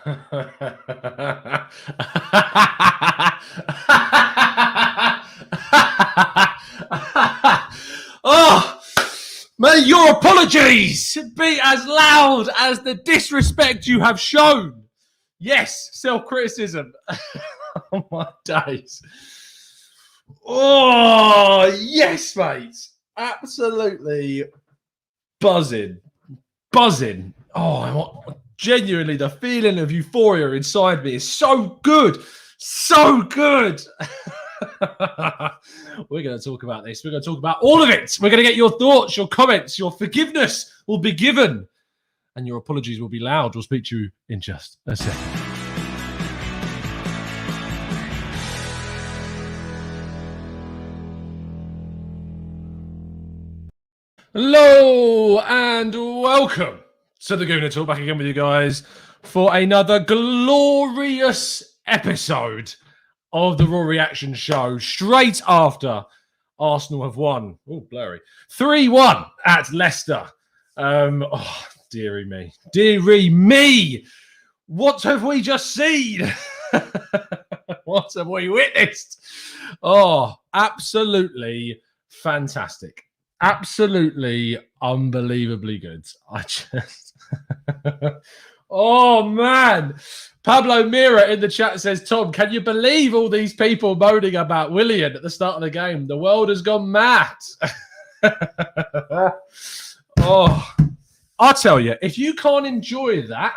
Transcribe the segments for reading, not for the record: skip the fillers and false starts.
Oh, may your apologies be as loud as the disrespect you have shown. Yes, self-criticism. Oh, my days. Oh, yes, mate. Absolutely buzzing. Oh, genuinely, the feeling of euphoria inside me is so good. So good. We're going to talk about this. We're going to talk about all of it. We're going to get your thoughts, your comments, your forgiveness will be given, and your apologies will be loud. We'll speak to you in just a second. Hello and welcome to the Gooner Talk. Back again with you guys for another glorious episode of the Raw Reaction Show straight after Arsenal have won. Oh, blurry. 3-1 at Leicester. Oh, dearie me. Dearie me. What have we just seen? What have we witnessed? Oh, absolutely fantastic. Absolutely unbelievably good. Oh, man. Pablo Mira in the chat says, Tom, can you believe all these people moaning about Willian at the start of the game? The world has gone mad. Oh, I'll tell you, if you can't enjoy that,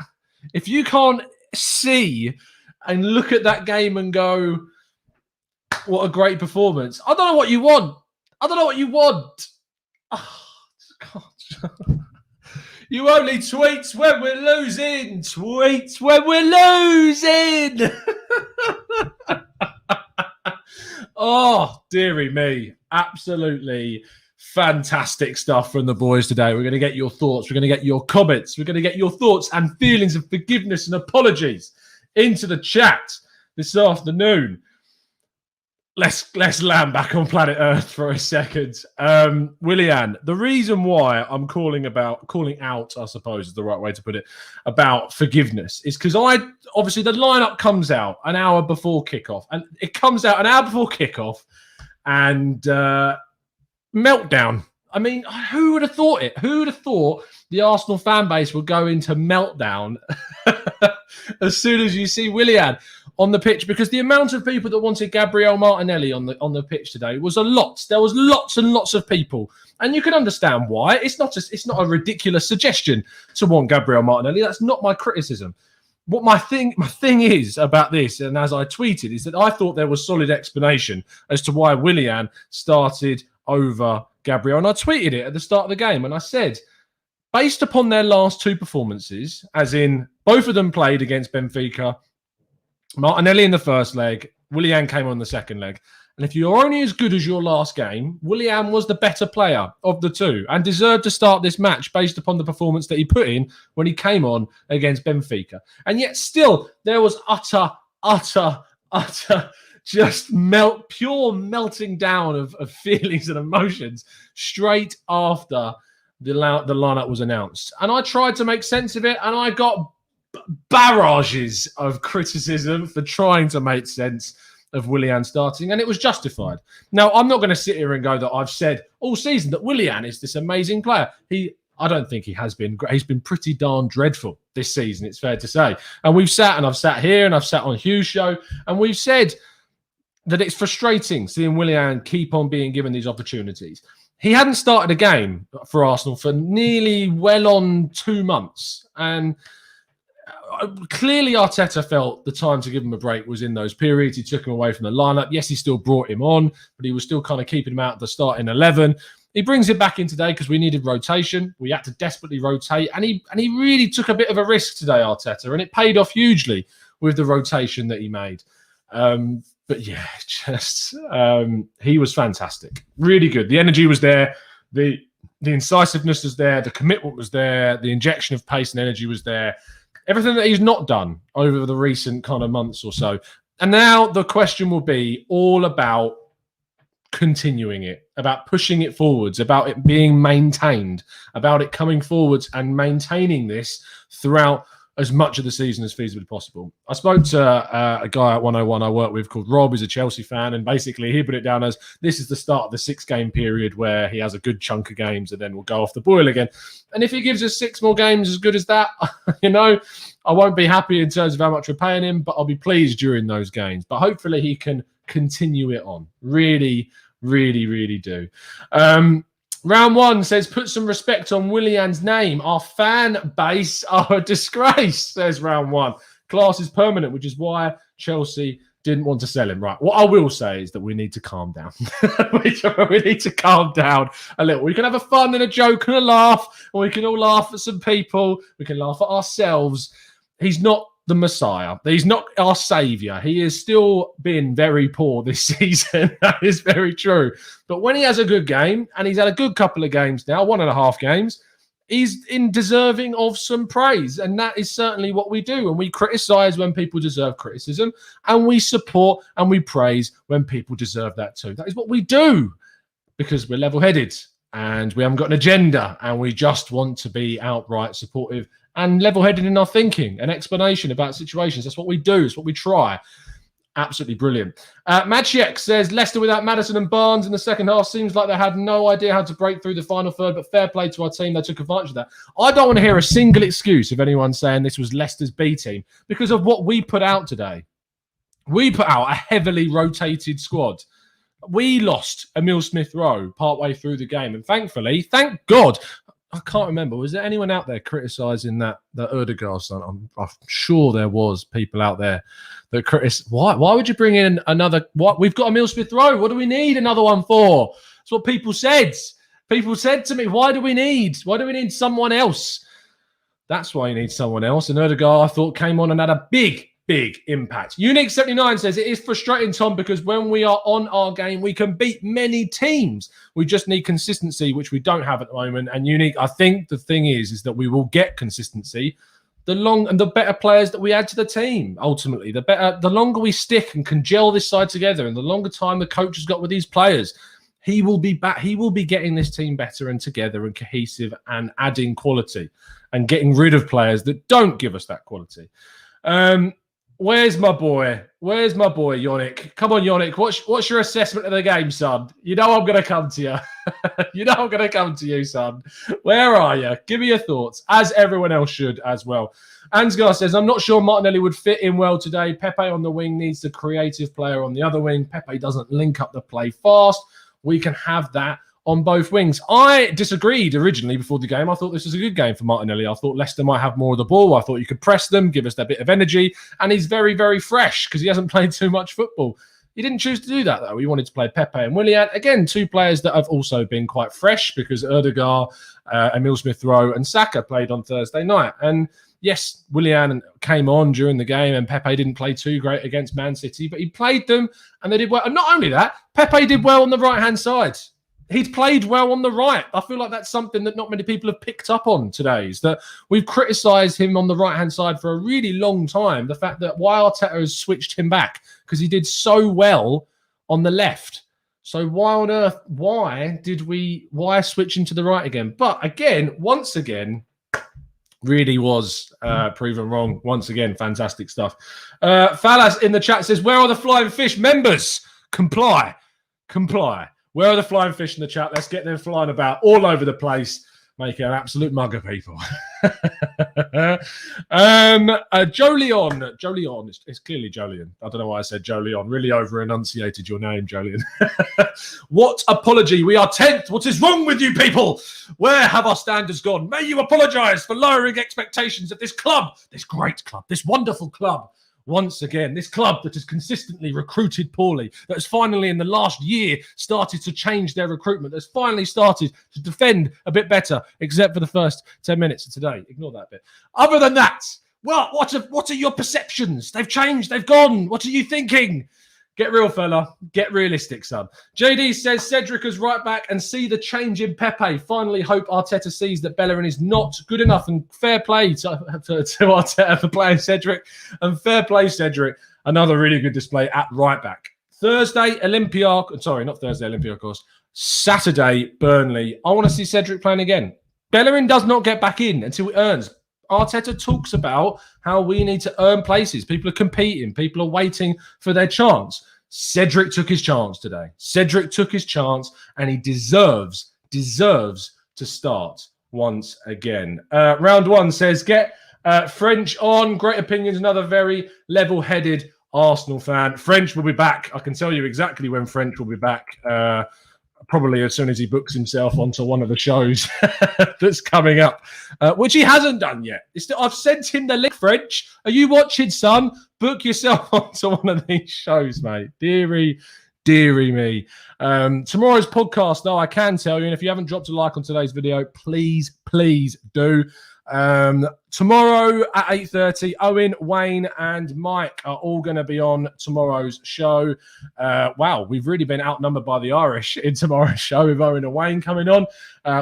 if you can't see and look at that game and go, what a great performance. I don't know what you want. Oh, God. You only tweet when we're losing. Tweet when we're losing. Oh, dearie me. Absolutely fantastic stuff from the boys today. We're going to get your thoughts. We're going to get your comments. We're going to get your thoughts and feelings of forgiveness and apologies into the chat this afternoon. Let's land back on planet Earth for a second. Willian, the reason why I'm calling out, I suppose is the right way to put it, about forgiveness is because obviously the lineup comes out an hour before kickoff, and it comes out an hour before kickoff, and meltdown. I mean, who would have thought it? Who would have thought the Arsenal fan base would go into meltdown as soon as you see Willian on the pitch? Because the amount of people that wanted Gabriel Martinelli on the pitch today was a lot. There was lots and lots of people, and you can understand why. It's not a ridiculous suggestion to want Gabriel Martinelli. That's not my criticism. What my thing is about this, and as I tweeted, is that I thought there was solid explanation as to why Willian started over Gabriel, and I tweeted it at the start of the game, and I said, based upon their last two performances, as in both of them played against Benfica, Martinelli in the first leg, Willian came on the second leg. And if you're only as good as your last game, Willian was the better player of the two and deserved to start this match based upon the performance that he put in when he came on against Benfica. And yet still, there was utter just pure melting down of feelings and emotions straight after the lineup was announced. And I tried to make sense of it, and I got barrages of criticism for trying to make sense of Willian starting, and it was justified. Now, I'm not going to sit here and go that I've said all season that Willian is this amazing player. I don't think he has been great. He's been pretty darn dreadful this season, it's fair to say. And I've sat here and I've sat on Hugh's show, and we've said that it's frustrating seeing Willian keep on being given these opportunities. He hadn't started a game for Arsenal for nearly well on 2 months, and clearly Arteta felt the time to give him a break was in those periods. He took him away from the lineup. Yes, he still brought him on, but he was still kind of keeping him out at the starting 11. He brings it back in today because we needed rotation. We had to desperately rotate, and he really took a bit of a risk today, Arteta, and it paid off hugely with the rotation that he made. But yeah, he was fantastic. Really good. The energy was there. The incisiveness was there. The commitment was there. The injection of pace and energy was there. Everything that he's not done over the recent kind of months or so. And now the question will be all about continuing it, about pushing it forwards, about it being maintained, about it coming forwards and maintaining this throughout as much of the season as feasibly possible. I spoke to a guy at 101 I work with called Rob, who's a Chelsea fan, and basically he put it down as this is the start of the 6-game period where he has a good chunk of games and then will go off the boil again. And if he gives us 6 more games as good as that, I won't be happy in terms of how much we're paying him, but I'll be pleased during those games. But hopefully he can continue it on. Really, really, really do. Round 1 says, put some respect on Willian's name. Our fan base are a disgrace, says Round 1. Class is permanent, which is why Chelsea didn't want to sell him. Right. What I will say is that we need to calm down. we need to calm down a little. We can have a fun and a joke and a laugh, and we can all laugh at some people. We can laugh at ourselves. He's not the Messiah. He's not our saviour. He has still been very poor this season. That is very true. But when he has a good game, and he's had a good couple of games now, 1.5 games, he's deserving of some praise. And that is certainly what we do. And we criticise when people deserve criticism, and we support and we praise when people deserve that too. That is what we do, because we're level-headed and we haven't got an agenda, and we just want to be outright supportive and level-headed in our thinking and explanation about situations. That's what we do. It's what we try. Absolutely brilliant. Maciek says, Leicester without Maddison and Barnes in the second half seems like they had no idea how to break through the final third, but fair play to our team. They took advantage of that. I don't want to hear a single excuse of anyone saying this was Leicester's B team because of what we put out today. We put out a heavily rotated squad. We lost Emile Smith-Rowe partway through the game. And thankfully, thank God, I can't remember. Was there anyone out there criticising that Ødegaard son? I'm sure there was people out there that criticise. Why would you bring in another? What we've got Emile Smith-Rowe. What do we need another one for? That's what people said. People said to me, "Why do we need someone else?" That's why you need someone else. And Ødegaard, I thought, came on and had a big impact. Unique79 says, it is frustrating, Tom, because when we are on our game, we can beat many teams. We just need consistency, which we don't have at the moment. And Unique, I think the thing is that we will get consistency the better players that we add to the team. Ultimately, the longer we stick and can gel this side together, and the longer time the coach has got with these players, he will be back. He will be getting this team better and together and cohesive and adding quality and getting rid of players that don't give us that quality. Where's my boy? Where's my boy, Yannick? Come on, Yannick. What's your assessment of the game, son? You know I'm going to come to you. You know I'm going to come to you, son. Where are you? Give me your thoughts, as everyone else should as well. Ansgar says, I'm not sure Martinelli would fit in well today. Pepe on the wing needs the creative player on the other wing. Pepe doesn't link up the play fast. We can have that on both wings. I disagreed originally before the game. I thought this was a good game for Martinelli. I thought Leicester might have more of the ball. I thought you could press them, give us that bit of energy. And he's very, very fresh because he hasn't played too much football. He didn't choose to do that, though. He wanted to play Pepe and Willian. Again, two players that have also been quite fresh because Ødegaard, Emile Smith-Rowe and Saka played on Thursday night. And yes, Willian came on during the game and Pepe didn't play too great against Man City, but he played them and they did well. And not only that, Pepe did well on the right-hand side. He's played well on the right. I feel like that's something that not many people have picked up on today, is that we've criticised him on the right-hand side for a really long time. The fact that why Arteta has switched him back, because he did so well on the left. So why on earth, why switch him to the right again? But again, once again, really was proven wrong. Once again, fantastic stuff. Falas in the chat says, where are the Flying Fish members? Comply. Where are the Flying Fish in the chat? Let's get them flying about all over the place, making an absolute mug of people. Jolion. It's clearly Jolion. I don't know why I said Jolion. Really over-enunciated your name, Jolion. What apology? We are 10th. What is wrong with you people? Where have our standards gone? May you apologise for lowering expectations of this club, this great club, this wonderful club. Once again, this club that has consistently recruited poorly, that has finally in the last year started to change their recruitment, that's finally started to defend a bit better, except for the first 10 minutes of today. Ignore that bit. Other than that, well, what are your perceptions? They've changed. They've gone. What are you thinking? Get real, fella. Get realistic, son. JD says Cedric as right back and see the change in Pepe. Finally hope Arteta sees that Bellerin is not good enough, and fair play to Arteta for playing Cedric. And fair play, Cedric. Another really good display at right back. Saturday, Burnley. I want to see Cedric playing again. Bellerin does not get back in until he earns Arteta talks about how we need to earn places. People are competing. People are waiting for their chance. Cedric took his chance today. Cedric took his chance, and he deserves to start once again. Round one says, get French on. Great opinions. Another very level-headed Arsenal fan. French will be back. I can tell you exactly when French will be back. Probably as soon as he books himself onto one of the shows that's coming up, which he hasn't done yet. I've sent him the link, French. Are you watching, son? Book yourself onto one of these shows, mate. Deary me. Tomorrow's podcast, though, I can tell you, and if you haven't dropped a like on today's video, please do. Tomorrow at 8:30, Owen, Wayne, and Mike are all going to be on tomorrow's show. Wow, we've really been outnumbered by the Irish in tomorrow's show with Owen and Wayne coming on,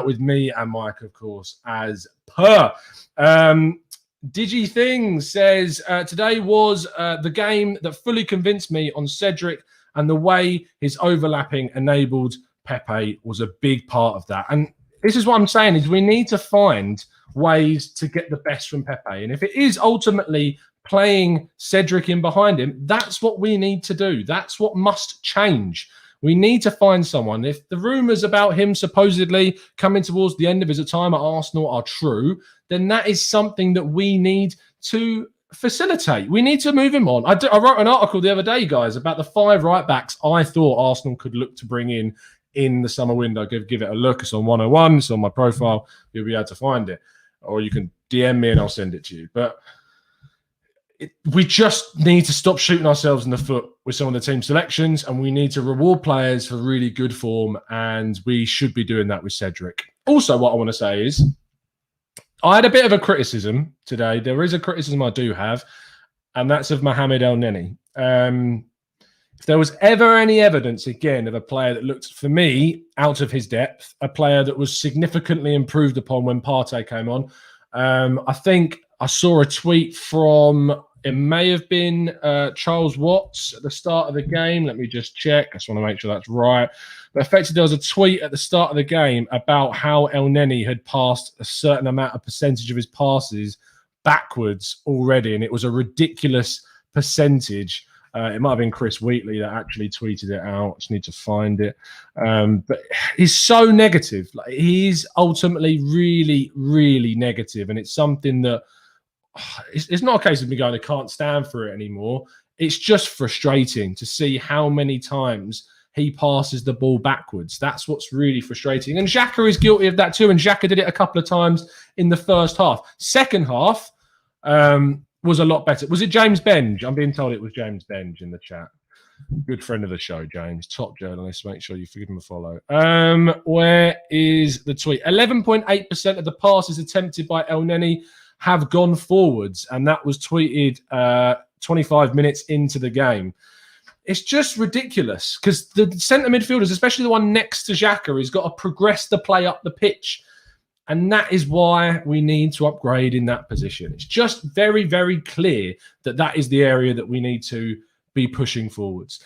with me and Mike, of course, as per. Digi Things says, today was the game that fully convinced me on Cedric, and the way his overlapping enabled Pepe was a big part of that. And this is what I'm saying, is we need to find ways to get the best from Pepe. And if it is ultimately playing Cedric in behind him, that's what we need to do. That's what must change. We need to find someone. If the rumours about him supposedly coming towards the end of his time at Arsenal are true, then that is something that we need to facilitate. We need to move him on. I wrote an article the other day, guys, about the 5 right-backs I thought Arsenal could look to bring in the summer window. Give it a look. It's on 101. It's on my profile. You'll be able to find it. Or you can DM me and I'll send it to you. But we just need to stop shooting ourselves in the foot with some of the team selections, and we need to reward players for really good form, and we should be doing that with Cedric. Also, what I want to say is I had a bit of a criticism today. There is a criticism I do have, and that's of Mohamed Elneny. If there was ever any evidence, again, of a player that looked, for me, out of his depth, a player that was significantly improved upon when Partey came on, I think I saw a tweet from, it may have been Charles Watts at the start of the game. Let me just check. I just want to make sure that's right. But effectively, there was a tweet at the start of the game about how Elneny had passed a certain amount of percentage of his passes backwards already, and it was a ridiculous percentage. It might have been Chris Wheatley that actually tweeted it out. I just need to find it. But he's so negative. Like, he's ultimately really, really negative. And it's something that it's not a case of me going, I can't stand for it anymore. It's just frustrating to see how many times he passes the ball backwards. That's what's really frustrating. And Xhaka is guilty of that too. And Xhaka did it a couple of times in the first half. Second half, was a lot better. Was it James Benge? I'm being told it was James Benge in the chat. Good friend of the show, James. Top journalist. Make sure you give him a follow. Where is the tweet? 11.8% of the passes attempted by Elneny have gone forwards, and that was tweeted 25 minutes into the game. It's just ridiculous because the centre midfielders, especially the one next to Xhaka, has got to progress the play up the pitch. And that is why we need to upgrade in that position. It's just very, very clear that that is the area that we need to be pushing forwards.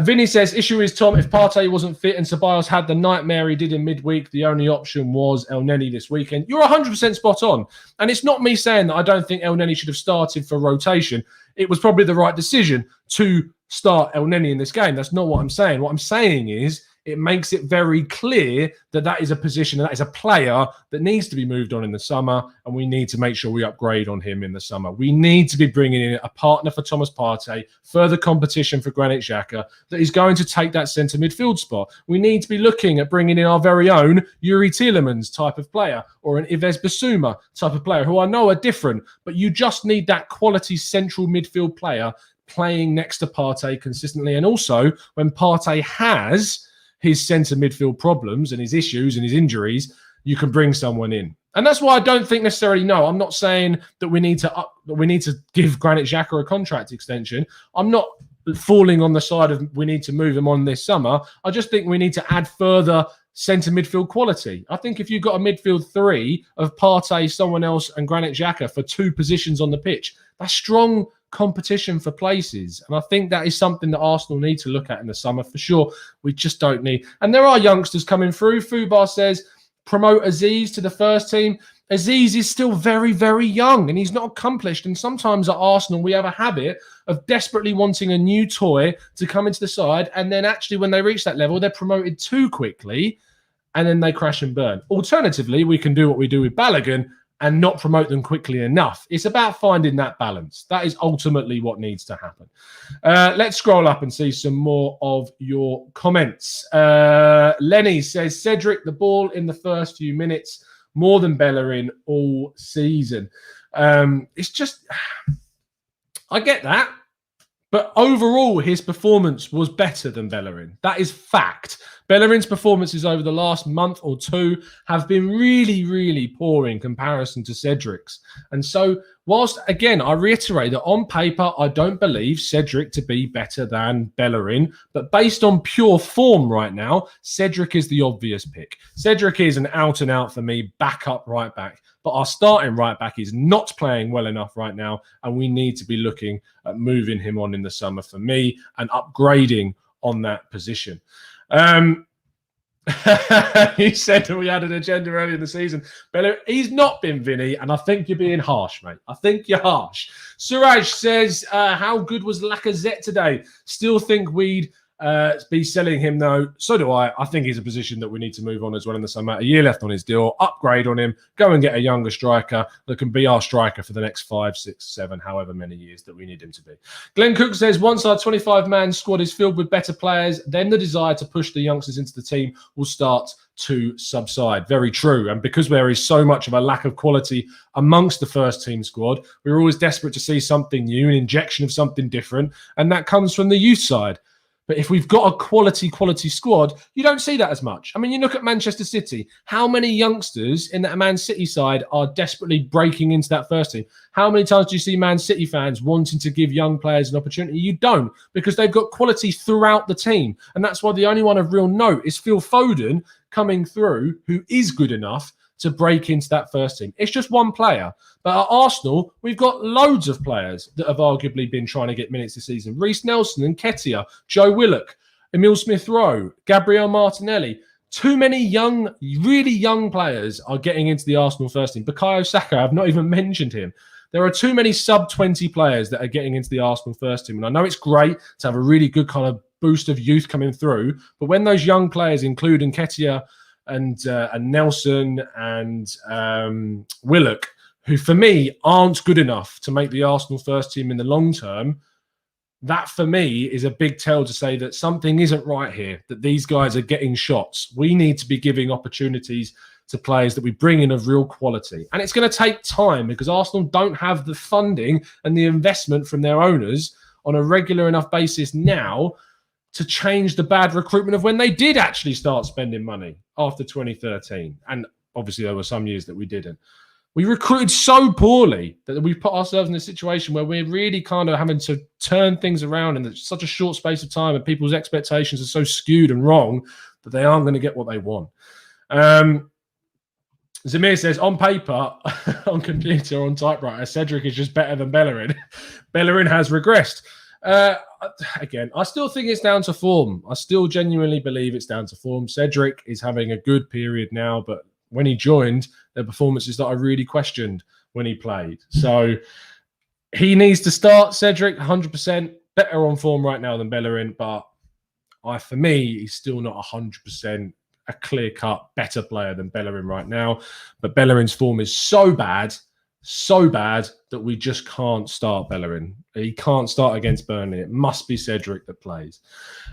Vinny says, issue is, Tom, if Partey wasn't fit and Ceballos had the nightmare he did in midweek, the only option was Elneny this weekend. You're 100% spot on. And it's not me saying that I don't think Elneny should have started for rotation. It was probably the right decision to start Elneny in this game. That's not what I'm saying. What I'm saying is, it makes it very clear that that is a position, and that is a player that needs to be moved on in the summer, and we need to make sure we upgrade on him in the summer. We need to be bringing in a partner for Thomas Partey, further competition for Granit Xhaka, that is going to take that centre midfield spot. We need to be looking at bringing in our very own Yuri Tielemans type of player, or an Yves Bissouma type of player, who I know are different, but you just need that quality central midfield player playing next to Partey consistently. And also, when Partey has his centre midfield problems and his issues and his injuries, you can bring someone in. And that's why I don't think necessarily, no, I'm not saying that we need to give Granit Xhaka a contract extension. I'm not falling on the side of we need to move him on this summer. I just think we need to add further centre midfield quality. I think if you've got a midfield three of Partey, someone else, and Granit Xhaka for 2 positions on the pitch, that's strong competition for places. And I think that is something that Arsenal need to look at in the summer for sure. We just don't need. And there are youngsters coming through. Fubar says, promote Aziz to the first team. Aziz is still very, very young and he's not accomplished. And sometimes at Arsenal, we have a habit of desperately wanting a new toy to come into the side. And then actually, when they reach that level, they're promoted too quickly and then they crash and burn. Alternatively, we can do what we do with Balogun and not promote them quickly enough. It's about finding that balance. That is ultimately what needs to happen. Let's scroll up and see some more of your comments. Lenny says, Cedric, the ball in the first few minutes, more than Bellerin all season. It's just, I get that. But overall, his performance was better than Bellerin. That is fact. Bellerin's performances over the last month or two have been really, really poor in comparison to Cedric's. And so, whilst, again, I reiterate that on paper, I don't believe Cedric to be better than Bellerin. But based on pure form right now, Cedric is the obvious pick. Cedric is an out-and-out, for me, backup right back. But our starting right back is not playing well enough right now, and we need to be looking at moving him on in the summer for me and upgrading on that position. He said that we had an agenda earlier in the season. Bellerin, he's not been, Vinny, and I think you're being harsh, mate. I think you're harsh. Suraj says, how good was Lacazette today? Still think we'd be selling him, though. So do I. I think he's a position that we need to move on as well in the summer. A year left on his deal. Upgrade on him. Go and get a younger striker that can be our striker for the next 5, 6, 7, however many years that we need him to be. Glenn Cook says, once our 25-man squad is filled with better players, then the desire to push the youngsters into the team will start to subside. Very true. And because there is so much of a lack of quality amongst the first team squad, we're always desperate to see something new, an injection of something different. And that comes from the youth side. But if we've got a quality squad, you don't see that as much. I mean, you look at Manchester City. How many youngsters in that Man City side are desperately breaking into that first team? How many times do you see Man City fans wanting to give young players an opportunity? You don't, because they've got quality throughout the team. And that's why the only one of real note is Phil Foden coming through, who is good enough to break into that first team. It's just one player. But at Arsenal, we've got loads of players that have arguably been trying to get minutes this season. Reece Nelson and Nketiah, Joe Willock, Emile Smith-Rowe, Gabriel Martinelli. Too many young, really young players are getting into the Arsenal first team. Bukayo Saka, I've not even mentioned him. There are too many sub-20 players that are getting into the Arsenal first team. And I know it's great to have a really good kind of boost of youth coming through. But when those young players include Nketiah, and Nelson and Willock, who for me aren't good enough to make the Arsenal first team in the long term, that for me is a big tell to say that something isn't right here, that these guys are getting shots. We need to be giving opportunities to players that we bring in of real quality. And it's going to take time because Arsenal don't have the funding and the investment from their owners on a regular enough basis now to change the bad recruitment of when they did actually start spending money after 2013. And obviously there were some years that we didn't. We recruited so poorly that we put ourselves in a situation where we're really kind of having to turn things around in such a short space of time, and people's expectations are so skewed and wrong that they aren't going to get what they want. Zamir says, on paper, on computer, on typewriter, Cedric is just better than Bellerin. Bellerin has regressed. Again, I still think it's down to form. I still genuinely believe it's down to form. Cedric is having a good period now, but when he joined, the performances that I really questioned when he played. So he needs to start, Cedric, 100%. Better on form right now than Bellerin, but for me, he's still not 100% a clear-cut better player than Bellerin right now. But Bellerin's form is so bad that we just can't start Bellerin. He can't start against Burnley. It must be Cedric that plays.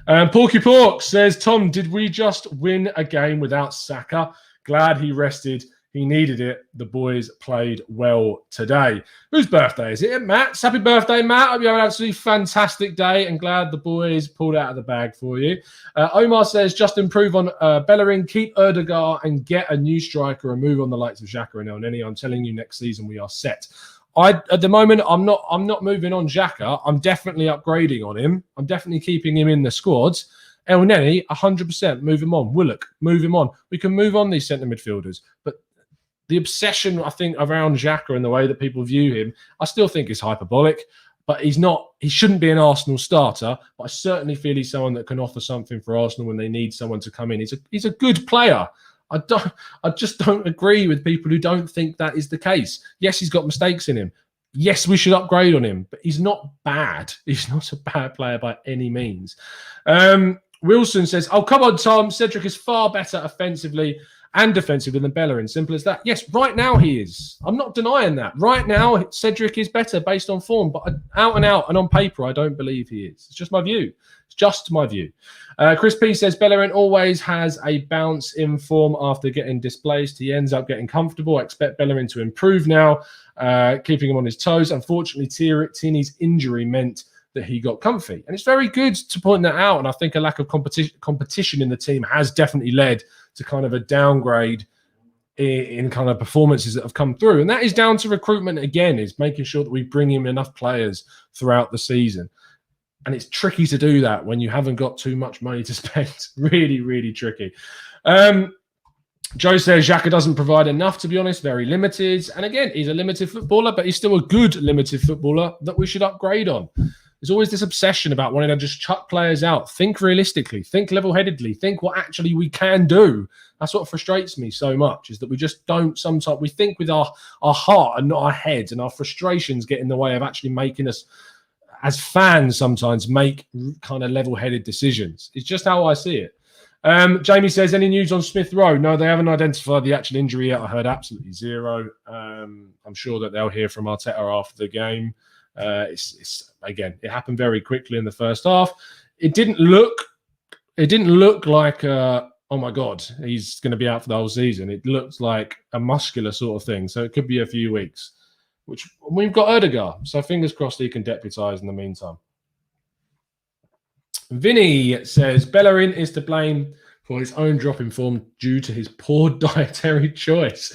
Porky Pork says, Tom, did we just win a game without Saka? Glad he rested. He needed it. The boys played well today. Whose birthday is it? Matt's. Happy birthday, Matt. Hope you have an absolutely fantastic day and glad the boys pulled out of the bag for you. Omar says, just improve on Bellerin, keep Erdegaard and get a new striker and move on the likes of Xhaka and El Neni. I'm telling you, next season we are set. At the moment, I'm not moving on Xhaka. I'm definitely upgrading on him. I'm definitely keeping him in the squads. El Neni, 100%, move him on. Willock, move him on. We can move on these centre midfielders. But the obsession, I think, around Xhaka and the way that people view him, I still think is hyperbolic. But he shouldn't be an Arsenal starter. But I certainly feel he's someone that can offer something for Arsenal when they need someone to come in. He's a good player. I just don't agree with people who don't think that is the case. Yes, he's got mistakes in him. Yes, we should upgrade on him, but he's not bad. He's not a bad player by any means. Wilson says, oh, come on, Tom. Cedric is far better offensively and defensively than Bellerin. Simple as that. Yes, right now he is. I'm not denying that. Right now, Cedric is better based on form, but out and on paper, I don't believe he is. It's just my view. It's just my view. Chris P says, Bellerin always has a bounce in form after getting displaced. He ends up getting comfortable. I expect Bellerin to improve now, keeping him on his toes. Unfortunately, Tierney's injury meant that he got comfy. And it's very good to point that out. And I think a lack of competition in the team has definitely led to kind of a downgrade in kind of performances that have come through. And that is down to recruitment again, is making sure that we bring in enough players throughout the season. And it's tricky to do that when you haven't got too much money to spend. Really, really tricky. Joe says Xhaka doesn't provide enough, to be honest, very limited. And again, he's a limited footballer, but he's still a good limited footballer that we should upgrade on. There's always this obsession about wanting to just chuck players out. Think realistically, think level-headedly, think what actually we can do. That's what frustrates me so much, is that we just don't sometimes, we think with our heart and not our heads, and our frustrations get in the way of actually making us, as fans sometimes, make kind of level-headed decisions. It's just how I see it. Jamie says, any news on Smith Rowe? No, they haven't identified the actual injury yet. I heard absolutely zero. I'm sure that they'll hear from Arteta after the game. Again, it happened very quickly in the first half. It didn't look like oh my God, he's going to be out for the whole season. It looked like a muscular sort of thing. So it could be a few weeks, which we've got Ødegaard. So fingers crossed he can deputise in the meantime. Vinny says Bellerin is to blame for his own drop in form due to his poor dietary choice.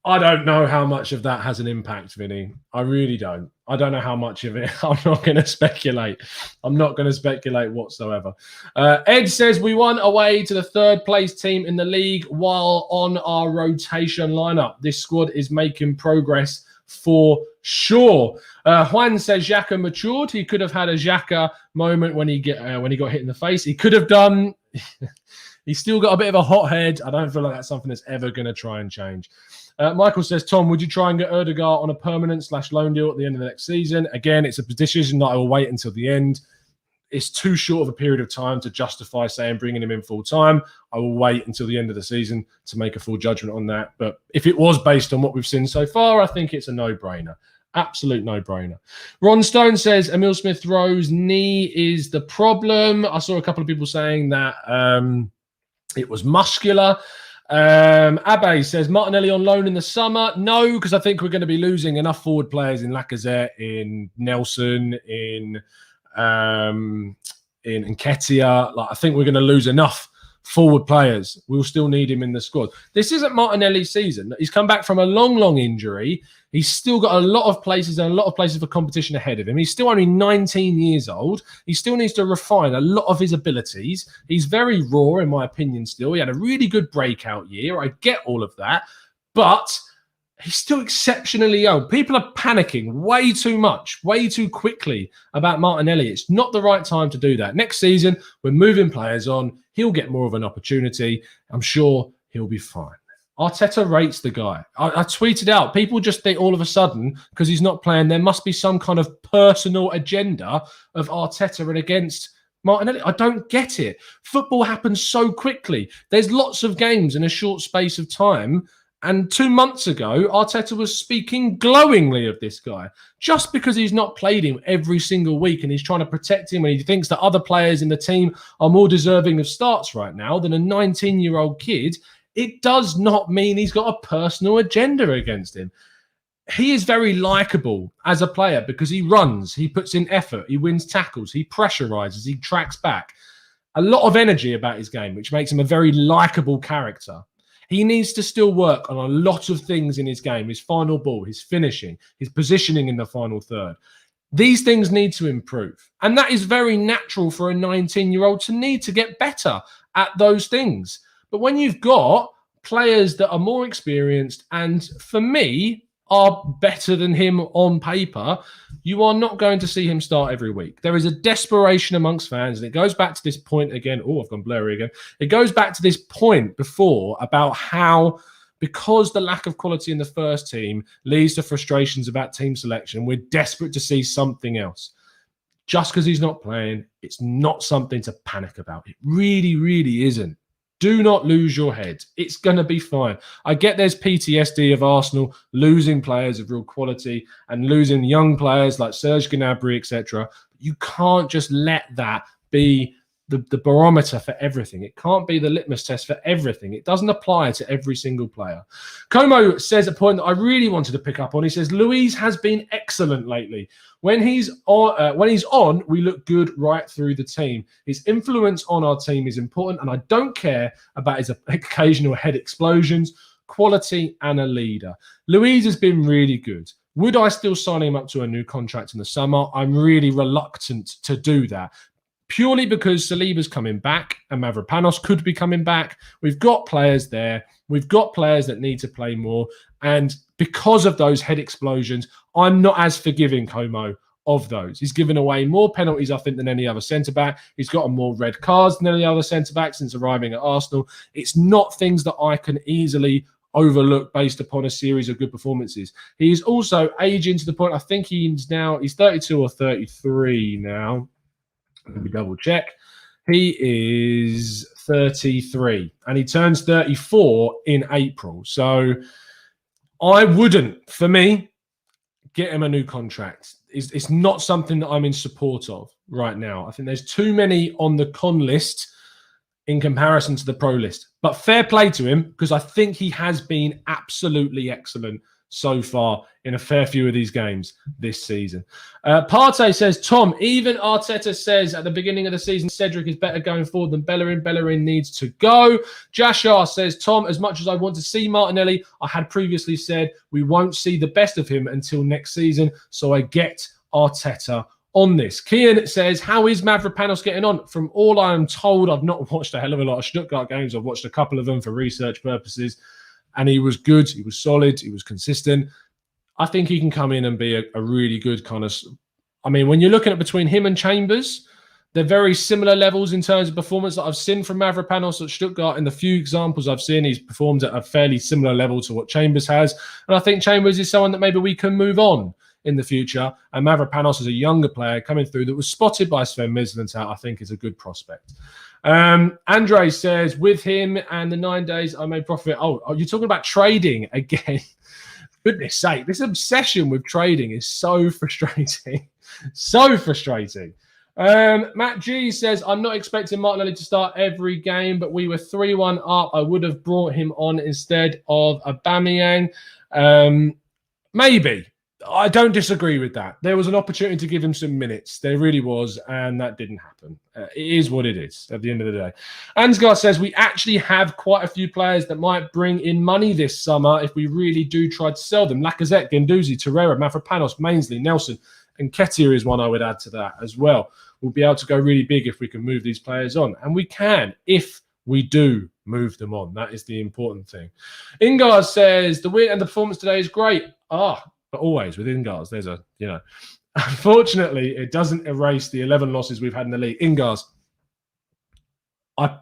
I don't know how much of that has an impact, Vinny. I really don't. I don't know how much of it. I'm not going to speculate. I'm not going to speculate whatsoever. Ed says we won away to the third place team in the league while on our rotation lineup. This squad is making progress for sure. Juan says Xhaka matured. He could have had a Xhaka moment when he got hit in the face. He could have done. He's still got a bit of a hot head. I don't feel like that's something that's ever going to try and change. Michael says, Tom, would you try and get Ødegaard on a permanent /loan deal at the end of the next season? Again, it's a decision that I will wait until the end. It's too short of a period of time to justify saying bringing him in full time. I will wait until the end of the season to make a full judgment on that. But if it was based on what we've seen so far, I think it's a no-brainer. Absolute no-brainer. Ron Stone says Emil Smith-Rowe's knee is the problem. I saw a couple of people saying that it was muscular. Abe says Martinelli on loan in the summer. No, because I think we're going to be losing enough forward players in Lacazette, in Nelson, in Nketiah. Like, I think we're going to lose enough forward players. We'll still need him in the squad. This isn't Martinelli's season. He's come back from a long injury. He's still got a lot of places for competition ahead of him. He's still only 19 years old. He still needs to refine a lot of his abilities. He's very raw, in my opinion, still. He had a really good breakout year. I get all of that. But he's still exceptionally young. People are panicking way too much, way too quickly about Martinelli. It's not the right time to do that. Next season, we're moving players on. He'll get more of an opportunity. I'm sure he'll be fine. Arteta rates the guy. I tweeted out, people just think all of a sudden, because he's not playing, there must be some kind of personal agenda of Arteta and against Martinelli. I don't get it. Football happens so quickly. There's lots of games in a short space of time. And 2 months ago, Arteta was speaking glowingly of this guy. Just because he's not played him every single week and he's trying to protect him and he thinks that other players in the team are more deserving of starts right now than a 19-year-old kid, it does not mean he's got a personal agenda against him. He is very likable as a player because he runs, he puts in effort, he wins tackles, he pressurizes, he tracks back. A lot of energy about his game, which makes him a very likable character. He needs to still work on a lot of things in his game, his final ball, his finishing, his positioning in the final third. These things need to improve. And that is very natural for a 19-year-old to need to get better at those things. But when you've got players that are more experienced, and for me, are better than him on paper, you are not going to see him start every week. There is a desperation amongst fans, and it goes back to this point again. Oh, I've gone blurry again. It goes back to this point before about how, because the lack of quality in the first team leads to frustrations about team selection, we're desperate to see something else. Just because he's not playing, it's not something to panic about. It really, really isn't. Do not lose your head. It's going to be fine. I get there's PTSD of Arsenal losing players of real quality and losing young players like Serge Gnabry, etc. You can't just let that be the barometer for everything. It can't be the litmus test for everything. It doesn't apply to every single player. Como says a point that I really wanted to pick up on. He says, Luiz has been excellent lately. When he's on, we look good right through the team. His influence on our team is important, and I don't care about his occasional head explosions, quality, and a leader. Luiz has been really good. Would I still sign him up to a new contract in the summer? I'm really reluctant to do that. Purely because Saliba's coming back and Mavropanos could be coming back. We've got players there. We've got players that need to play more. And because of those head explosions, I'm not as forgiving, Como, of those. He's given away more penalties, I think, than any other centre-back. He's gotten more red cards than any other centre-back since arriving at Arsenal. It's not things that I can easily overlook based upon a series of good performances. He's also aging to the point, I think he's 32 or 33 now. Let me double check. He is 33 and he turns 34 in April. So I wouldn't, for me, get him a new contract. It's not something that I'm in support of right now. I think there's too many on the con list in comparison to the pro list. But fair play to him, because I think he has been absolutely excellent so far in a fair few of these games this season. Partey says, Tom, even Arteta says at the beginning of the season, Cedric is better going forward than Bellerin. Bellerin needs to go. Jashar says, Tom, as much as I want to see Martinelli, I had previously said we won't see the best of him until next season. So I get Arteta on this. Kian says, how is Mavropanos getting on? From all I am told, I've not watched a hell of a lot of Stuttgart games. I've watched a couple of them for research purposes. And he was good. He was solid. He was consistent. I think he can come in and be a really good kind of... I mean, when you're looking at between him and Chambers, they're very similar levels in terms of performance that I've seen from Mavropanos at Stuttgart. In the few examples I've seen, he's performed at a fairly similar level to what Chambers has. And I think Chambers is someone that maybe we can move on in the future. And Mavropanos is a younger player coming through that was spotted by Sven Mislintat, I think is a good prospect. Andre says, with him and the 9 days I made profit. Oh, you're talking about trading again. Goodness sake, this obsession with trading is so frustrating. So frustrating. Matt G says, I'm not expecting Martinelli to start every game, but we were 3-1 up. I would have brought him on instead of Aubameyang. Maybe. I don't disagree with that. There was an opportunity to give him some minutes. There really was, and that didn't happen. It is what it is at the end of the day. Ansgar says, we actually have quite a few players that might bring in money this summer if we really do try to sell them. Lacazette, Guendouzi, Torreira, Mavropanos, Mainsley, Nelson, and Ketia is one I would add to that as well. We'll be able to go really big if we can move these players on. And we can if we do move them on. That is the important thing. Ingar says, the win and the performance today is great. But always with Ingars, there's unfortunately, it doesn't erase the 11 losses we've had in the league. Ingars, I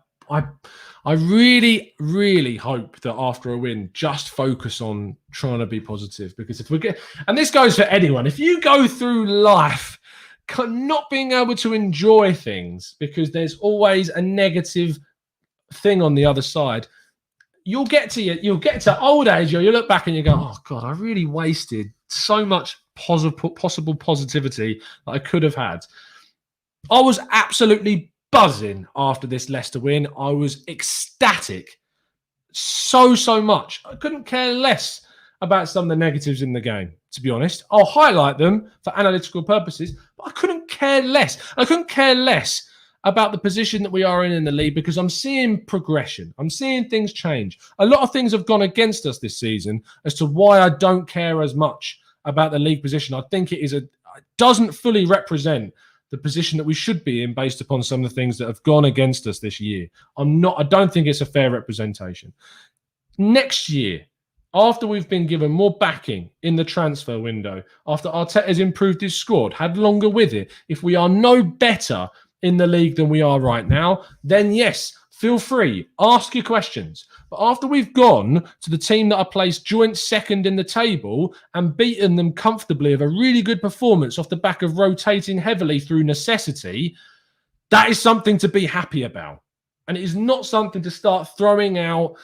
really, really hope that after a win, just focus on trying to be positive. Because if we get, and this goes for anyone, if you go through life not being able to enjoy things because there's always a negative thing on the other side, you'll get to old age, you'll look back and you go, oh God, I really wasted so much possible positivity that I could have had. I was absolutely buzzing after this Leicester win. I was ecstatic so much. I couldn't care less about some of the negatives in the game, to be honest. I'll highlight them for analytical purposes, but I couldn't care less. I couldn't care less about the position that we are in the league because I'm seeing progression. I'm seeing things change. A lot of things have gone against us this season as to why I don't care as much about the league position. I think it doesn't fully represent the position that we should be in based upon some of the things that have gone against us this year. I don't think it's a fair representation. Next year, after we've been given more backing in the transfer window, after Arteta has improved his squad, had longer with it, if we are no better in the league than we are right now, then yes, feel free, ask your questions. But after we've gone to the team that are placed joint second in the table and beaten them comfortably of a really good performance off the back of rotating heavily through necessity, that is something to be happy about. And it is not something to start throwing out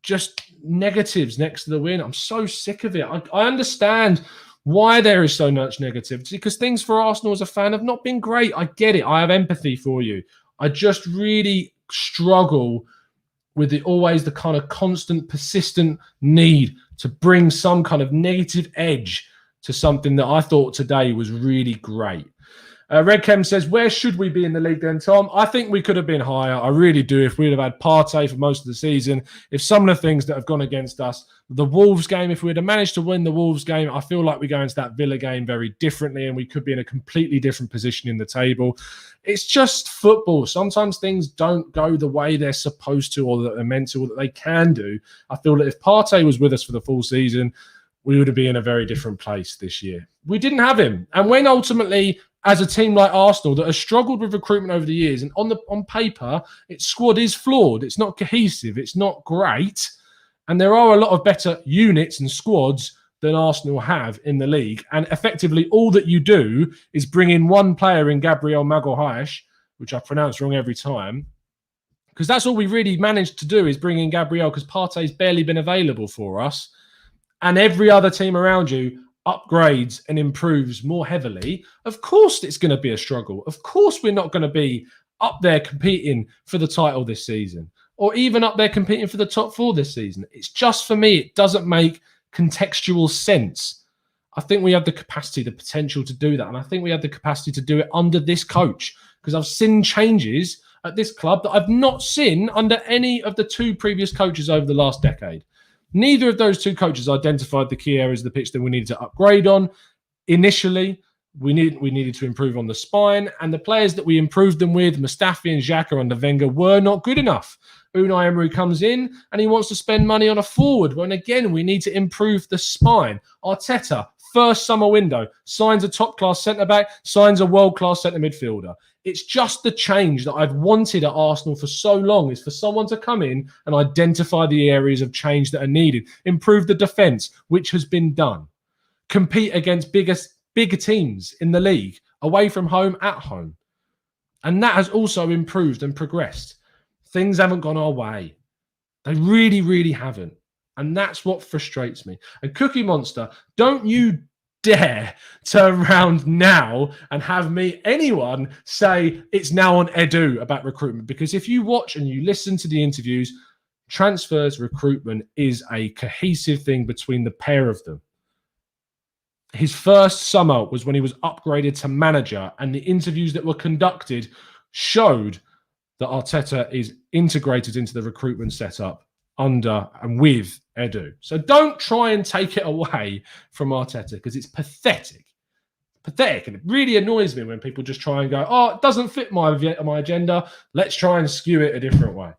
just negatives next to the win. I'm so sick of it. I understand why there is so much negativity, because things for Arsenal as a fan have not been great. I get it. I have empathy for you. I just really struggle with always the kind of constant, persistent need to bring some kind of negative edge to something that I thought today was really great. Red Chem says, where should we be in the league then, Tom? I think we could have been higher. I really do. If we'd have had Partey for most of the season, if some of the things that have gone against us, the Wolves game, if we'd have managed to win the Wolves game, I feel like we go into that Villa game very differently and we could be in a completely different position in the table. It's just football. Sometimes things don't go the way they're supposed to or that they're meant to or that they can do. I feel that if Partey was with us for the full season, we would have been in a very different place this year. We didn't have him. And when ultimately, as a team like Arsenal that has struggled with recruitment over the years, and on paper, its squad is flawed. It's not cohesive. It's not great. And there are a lot of better units and squads than Arsenal have in the league. And effectively, all that you do is bring in one player in Gabriel Magalhaes, which I pronounce wrong every time, because that's all we really managed to do is bring in Gabriel, because Partey's barely been available for us. And every other team around you upgrades and improves more heavily. Of course it's going to be a struggle. Of course we're not going to be up there competing for the title this season, or even up there competing for the top four this season. It's just, for me, it doesn't make contextual sense. I think we have the capacity, the potential to do that. And I think we have the capacity to do it under this coach, because I've seen changes at this club that I've not seen under any of the two previous coaches over the last decade. Neither of those two coaches identified the key areas of the pitch that we needed to upgrade on. Initially, we needed to improve on the spine, and the players that we improved them with, Mustafi and Xhaka under Wenger, were not good enough. Unai Emery comes in and he wants to spend money on a forward, when again, we need to improve the spine. Arteta, first summer window, signs a top-class centre-back, signs a world-class centre midfielder. It's just the change that I've wanted at Arsenal for so long, is for someone to come in and identify the areas of change that are needed, improve the defence, which has been done, compete against bigger teams in the league, away from home, at home. And that has also improved and progressed. Things haven't gone our way. They really, really haven't. And that's what frustrates me. And Cookie Monster, don't you dare turn around now and have anyone say it's now on Edu about recruitment. Because if you watch and you listen to the interviews, transfers, recruitment is a cohesive thing between the pair of them. His first summer was when he was upgraded to manager, and the interviews that were conducted showed that Arteta is integrated into the recruitment setup under and with Edu. So don't try and take it away from Arteta, because it's pathetic. Pathetic. And it really annoys me when people just try and go, oh, it doesn't fit my agenda. Let's try and skew it a different way.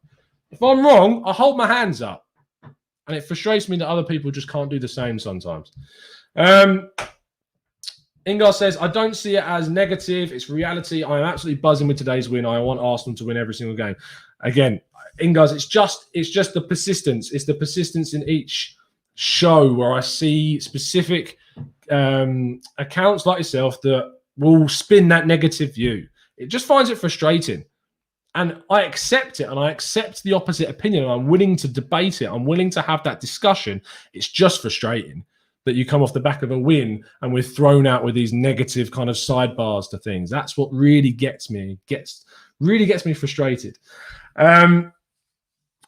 If I'm wrong, I hold my hands up. And it frustrates me that other people just can't do the same sometimes. Ingar says, I don't see it as negative. It's reality. I am absolutely buzzing with today's win. I want Arsenal to win every single game. Again, Ingars, it's just the persistence. It's the persistence in each show where I see specific accounts like yourself that will spin that negative view. It just finds it frustrating. And I accept it, and I accept the opposite opinion, and I'm willing to debate it. I'm willing to have that discussion. It's just frustrating that you come off the back of a win and we're thrown out with these negative kind of sidebars to things. That's what really gets me frustrated. Yonic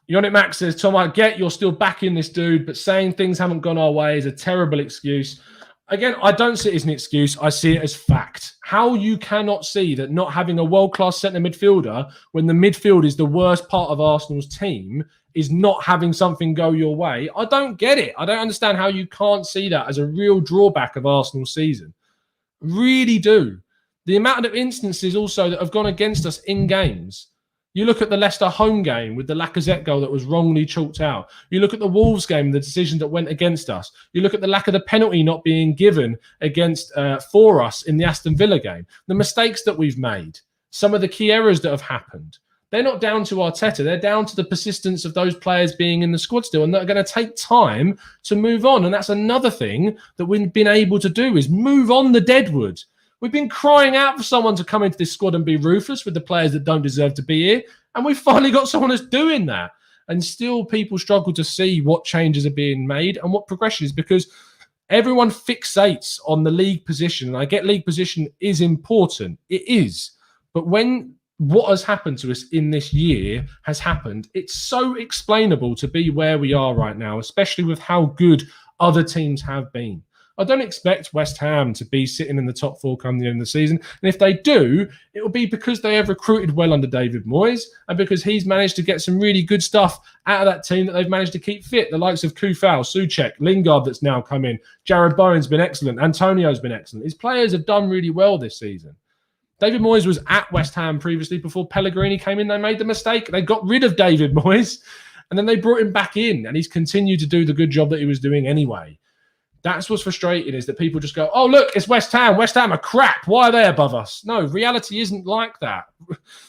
Max says, Tom, I get you're still backing this dude, but saying things haven't gone our way is a terrible excuse. Again, I don't see it as an excuse. I see it as fact. How you cannot see that not having a world-class centre midfielder when the midfield is the worst part of Arsenal's team is not having something go your way, I don't get it. I don't understand how you can't see that as a real drawback of Arsenal's season. Really do. The amount of instances also that have gone against us in games You look at the Leicester home game with the Lacazette goal that was wrongly chalked out. You look at the Wolves game, the decision that went against us. You look at the lack of the penalty not being given against for us in the Aston Villa game. The mistakes that we've made, some of the key errors that have happened. They're not down to Arteta. They're down to the persistence of those players being in the squad still, and that are going to take time to move on. And that's another thing that we've been able to do is move on the deadwood. We've been crying out for someone to come into this squad and be ruthless with the players that don't deserve to be here. And we've finally got someone that's doing that. And still people struggle to see what changes are being made and what progression is, because everyone fixates on the league position. And I get league position is important. It is. But when what has happened to us in this year has happened, it's so explainable to be where we are right now, especially with how good other teams have been. I don't expect West Ham to be sitting in the top four come the end of the season. And if they do, it will be because they have recruited well under David Moyes and because he's managed to get some really good stuff out of that team that they've managed to keep fit. The likes of Kufal, Souček, Lingard that's now come in. Jared Bowen's been excellent. Antonio's been excellent. His players have done really well this season. David Moyes was at West Ham previously before Pellegrini came in. They made the mistake. They got rid of David Moyes and then they brought him back in and he's continued to do the good job that he was doing anyway. That's what's frustrating, is that people just go, oh, look, it's West Ham. West Ham are crap. Why are they above us? No, reality isn't like that.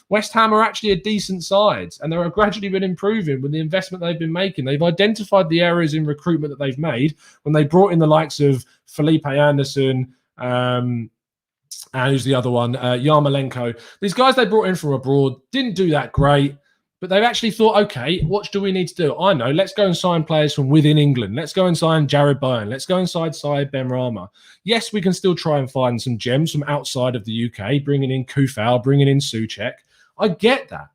West Ham are actually a decent side, and they're gradually been improving with the investment they've been making. They've identified the areas in recruitment that they've made when they brought in the likes of Felipe Anderson, and who's the other one? Yarmolenko. These guys they brought in from abroad didn't do that great. But they've actually thought, okay, what do we need to do? I know, let's go and sign players from within England. Let's go and sign Jared Bowen. Let's go and sign Saïd Benrahma. Yes, we can still try and find some gems from outside of the UK, bringing in Kufal, bringing in Souček. I get that.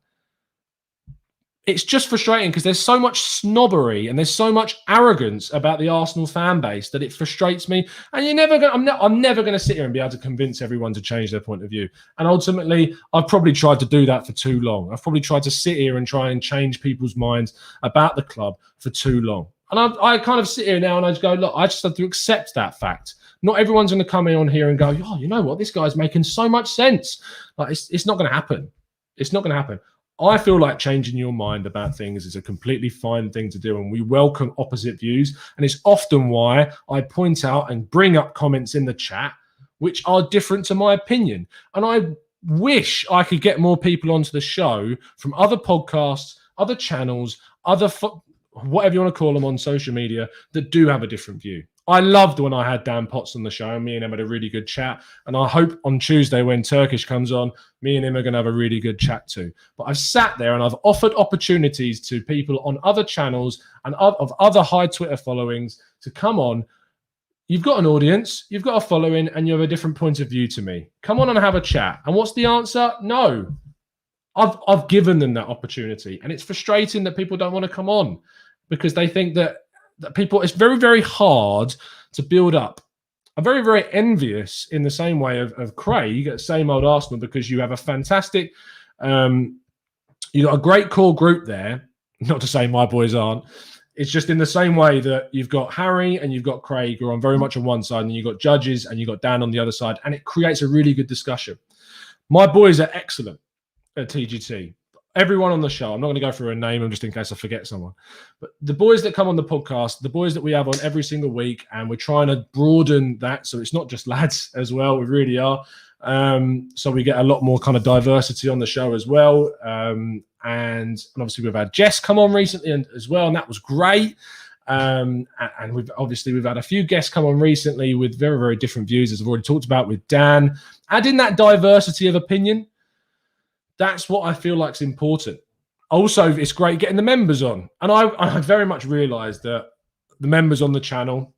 It's just frustrating because there's so much snobbery and there's so much arrogance about the Arsenal fan base that it frustrates me. And I'm never going to sit here and be able to convince everyone to change their point of view. And ultimately, I've probably tried to do that for too long. I've probably tried to sit here and try and change people's minds about the club for too long. And I kind of sit here now and I just go, look, I just have to accept that fact. Not everyone's going to come in on here and go, oh, you know what? This guy's making so much sense. Like, it's not going to happen. It's not going to happen. I feel like changing your mind about things is a completely fine thing to do, and we welcome opposite views. And it's often why I point out and bring up comments in the chat which are different to my opinion. And I wish I could get more people onto the show from other podcasts, other channels, whatever you want to call them on social media that do have a different view. I loved when I had Dan Potts on the show and me and him had a really good chat. And I hope on Tuesday when Turkish comes on, me and him are going to have a really good chat too. But I've sat there and I've offered opportunities to people on other channels and of other high Twitter followings to come on. You've got an audience, you've got a following, and you have a different point of view to me. Come on and have a chat. And what's the answer? No. I've given them that opportunity. And it's frustrating that people don't want to come on because they think that people, it's very, very hard to build up. I'm very, very envious in the same way of Craig at Same Old Arsenal because you have a fantastic, you got a great core group there. Not to say my boys aren't. It's just in the same way that you've got Harry and you've got Craig who are very much on one side, and you've got Judges and you've got Dan on the other side, and it creates a really good discussion. My boys are excellent at TGT. Everyone on the show, I'm not going to go through a name just in case I forget someone, but the boys that come on the podcast, the boys that we have on every single week, and we're trying to broaden that so it's not just lads as well, we really are. So we get a lot more kind of diversity on the show as well. And obviously we've had Jess come on recently as well, and that was great. And we've had a few guests come on recently with very, very different views, as I've already talked about with Dan. Adding that diversity of opinion, that's what I feel like is important. Also, it's great getting the members on. And I very much realised that the members on the channel,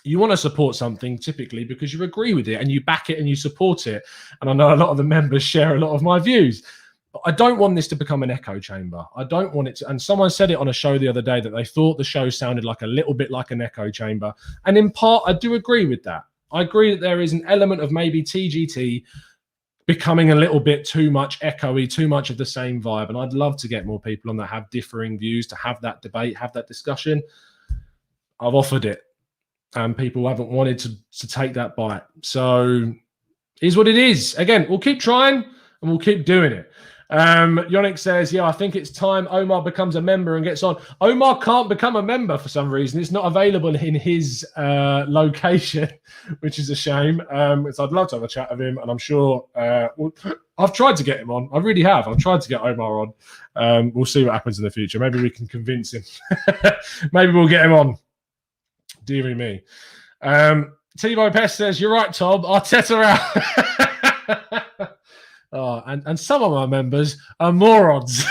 you want to support something typically because you agree with it and you back it and you support it. And I know a lot of the members share a lot of my views. But I don't want this to become an echo chamber. I don't want it to. And someone said it on a show the other day that they thought the show sounded like a little bit like an echo chamber. And in part, I do agree with that. I agree that there is an element of maybe TGT becoming a little bit too much echoey, too much of the same vibe. And I'd love to get more people on that have differing views, to have that debate, have that discussion. I've offered it and people haven't wanted to take that bite. So it is what it is. Again, we'll keep trying and we'll keep doing it. Yannick says, yeah, I think it's time Omar becomes a member and gets on. Omar can't become a member for some reason. It's not available in his location, which is a shame. So I'd love to have a chat with him, and I'm sure I've tried to get him on. I really have. I've tried to get Omar on. We'll see what happens in the future. Maybe we can convince him. Maybe we'll get him on. Deary me. Timo Pest says, you're right, Tom. Arteta out. Oh, and some of my members are morons.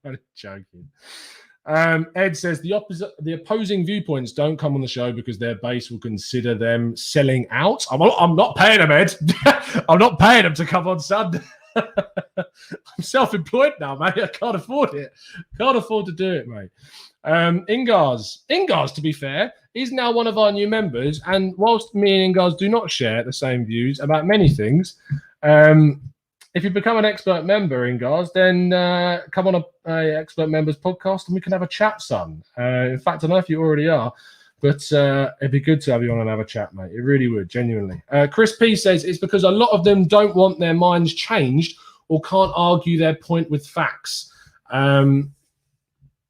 I'm joking. Ed says the opposing viewpoints don't come on the show because their base will consider them selling out. I'm not paying them, Ed. I'm not paying them to come on Sunday. I'm self-employed now, mate. I can't afford it. Can't afford to do it, mate. Ingars, to be fair, is now one of our new members. And whilst me and Ingars do not share the same views about many things, if you become an expert member, Ingars, then come on a expert members podcast and we can have a chat, son. In fact, I don't know if you already are, but it'd be good to have you on and have a chat, mate. It really would, genuinely. Chris P says it's because a lot of them don't want their minds changed or can't argue their point with facts.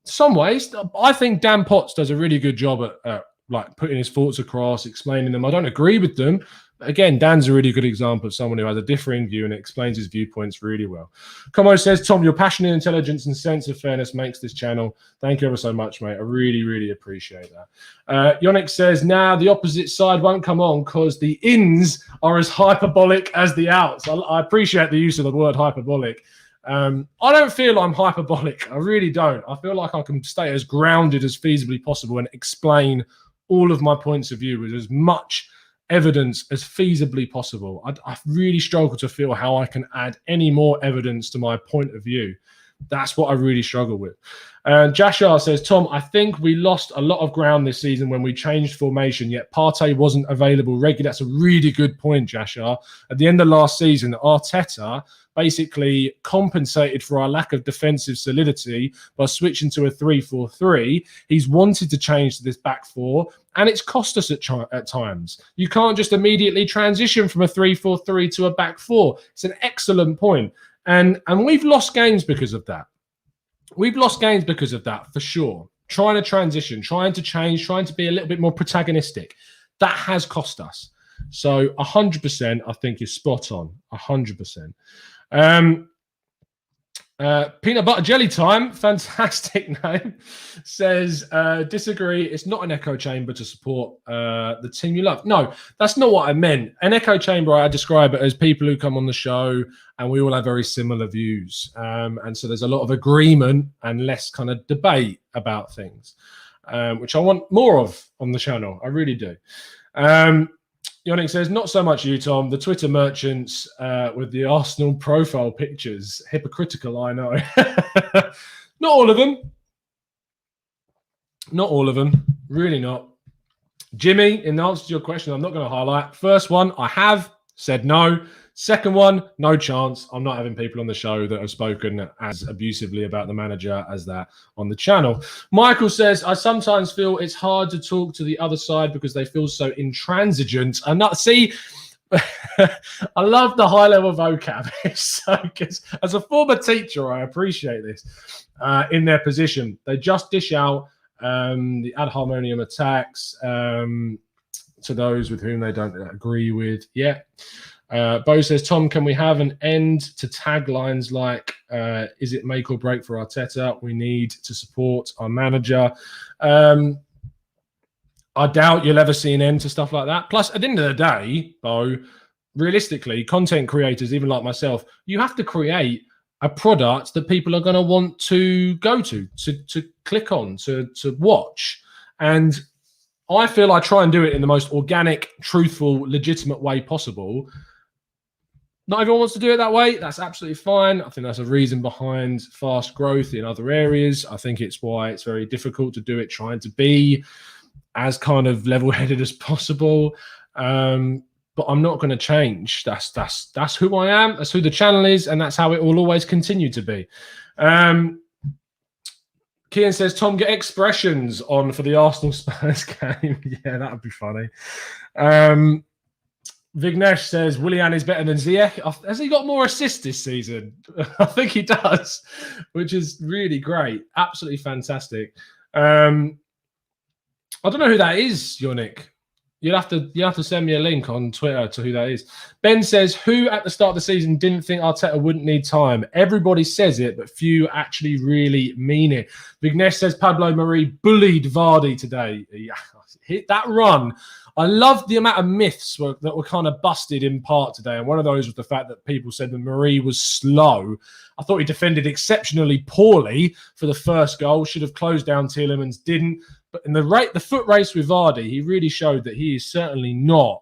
Some ways, I think Dan Potts does a really good job at like putting his thoughts across, explaining them. I don't agree with them. Again, Dan's a really good example of someone who has a differing view and explains his viewpoints really well. Como says, Tom, your passion, intelligence, and sense of fairness makes this channel. Thank you ever so much, mate. I really, really appreciate that. Yannick says, the opposite side won't come on because the ins are as hyperbolic as the outs. I appreciate the use of the word hyperbolic. I don't feel I'm hyperbolic. I really don't. I feel like I can stay as grounded as feasibly possible and explain all of my points of view with as much evidence as feasibly possible. I really struggle to feel how I can add any more evidence to my point of view. That's what I really struggle with. Jashar says, Tom, I think we lost a lot of ground this season when we changed formation, yet Partey wasn't available regularly. That's a really good point, Jashar. At the end of last season, Arteta basically compensated for our lack of defensive solidity by switching to a 3-4-3. He's wanted to change to this back four, and it's cost us at times. You can't just immediately transition from a 3-4-3 to a back four. It's an excellent point. And we've lost games because of that. We've lost games because of that, for sure. Trying to transition, trying to change, trying to be a little bit more protagonistic. That has cost us. So 100%, I think you're spot on. 100%. Peanut Butter Jelly Time, fantastic name, says, disagree. It's not an echo chamber to support the team you love. No, that's not what I meant. An echo chamber, I describe it as people who come on the show and we all have very similar views. And so there's a lot of agreement and less kind of debate about things, which I want more of on the channel. I really do. Yannick says, not so much you, Tom. The Twitter merchants with the Arsenal profile pictures. Hypocritical, I know. Not all of them. Not all of them. Really not. Jimmy, in answer to your question, I'm not going to highlight. First one, I have said no. Second one, no chance. I'm not having people on the show that have spoken as abusively about the manager as that on the channel. Michael says, I sometimes feel it's hard to talk to the other side because they feel so intransigent. And not see, I love the high level vocab. So, as a former teacher, I appreciate this. In their position, they just dish out the ad hominem attacks to those with whom they don't agree with. Yeah. Bo says, Tom, can we have an end to taglines like, is it make or break for Arteta? We need to support our manager. I doubt you'll ever see an end to stuff like that. Plus, at the end of the day, Bo, realistically, content creators, even like myself, you have to create a product that people are going to want to go to click on, to watch. And I feel I try and do it in the most organic, truthful, legitimate way possible. Not everyone wants to do it that way. That's absolutely fine. I think that's a reason behind fast growth in other areas. I think it's why it's very difficult to do it, trying to be as kind of level-headed as possible. But I'm not going to change. That's who I am. That's who the channel is, and that's how it will always continue to be. Kian says, Tom, get expressions on for the Arsenal Spurs game. Yeah, that would be funny. Vignesh says Willian is better than Ziyech. Has he got more assists this season? I think he does, which is really great. Absolutely fantastic. I don't know who that is, Yannick. You'll have to send me a link on Twitter to who that is. Ben says, who at the start of the season didn't think Arteta wouldn't need time? Everybody says it, but few actually really mean it. Vignesh says Pablo Mari bullied Vardy today. Yeah, hit that run. I loved the amount of myths that were kind of busted in part today. And one of those was the fact that people said that Mari was slow. I thought he defended exceptionally poorly for the first goal. Should have closed down Tielemans, didn't. But in the foot race with Vardy, he really showed that he is certainly not